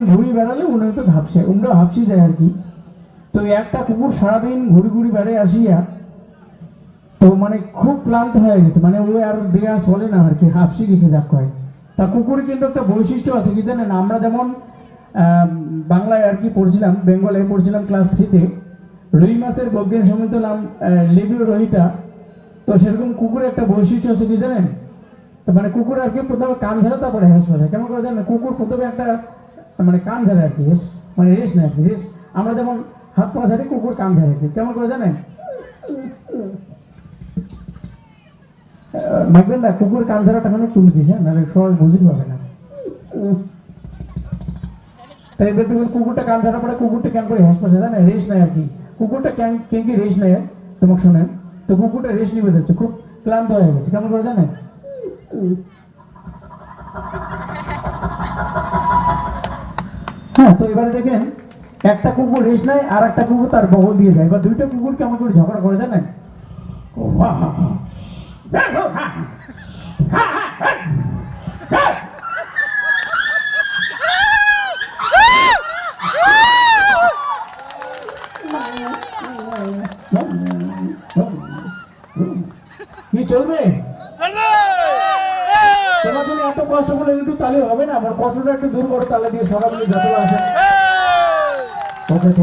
ঘুরি বেড়ালে উনি তো ভাবছে উমরা ভাবছি যায় আর কি। তো একটা কুকুর সারাদিন ঘুরি ঘুরি বেড়ে আসিয়া তো মানে খুব ক্লান্ত হয়ে গেছে, মানে ও আর দেয়া চলে না আর কি, হাঁপসি গেছে যাক কয়। তা কুকুরের কিন্তু একটা বৈশিষ্ট্য আছে কি জানেন, আমরা যেমন বাংলায় আর কি পড়ছিলাম, বেঙ্গলে পড়ছিলাম ক্লাস 3-তে, রুই মাছের বৈজ্ঞানিক সম্মিলিত নাম লেবিও রোহিতা। তো সেরকম কুকুরের একটা বৈশিষ্ট্য আছে কি জানেন, তো মানে কুকুর আর কি প্রথমে কান ঝাড়ে তারপরে হেস পাশে, কেমন করে জানেন, কুকুর প্রথমে একটা মানে কান ঝাড়ে আর কি, মানে রেস নেয় আর কি, রেস। আমরা যেমন হাত পা ঝাড়ি, কুকুর কান ঝাড়ে, কেমন করে জানেন, দেখবেন না কুকুর কান ঝাড়াটা মানে তুলে দিছে, নাহলে সহজ বুঝতে পারবে না। তাই দেখবেন কুকুরটা কান ঝাড়া পরে কুকুরটা কেন করে হেস পাশে জানে, রেস নেয় আর কি। কুকুরটা কেন কি রেস নেয় তোমাকে শোনেন, তো কুকুরটা রেস নিবে যাচ্ছে, খুব ক্লান্ত হয়ে গেছে, কেমন করে জানেন। হ্যাঁ, তো এবারে দেখেন একটা কুকুর রেস নেয় আর একটা কুকুর তার বগল দিয়ে যায়, বা দুইটা কুকুর কেমন করে ঝগড়া করে জানেন। কি চলবে তোমার জন্য এত কষ্ট করে একটু তাহলে হবে না, আমার কষ্টটা একটু দূর করো, তাহলে দিয়ে সবাই মিলে যত আসে।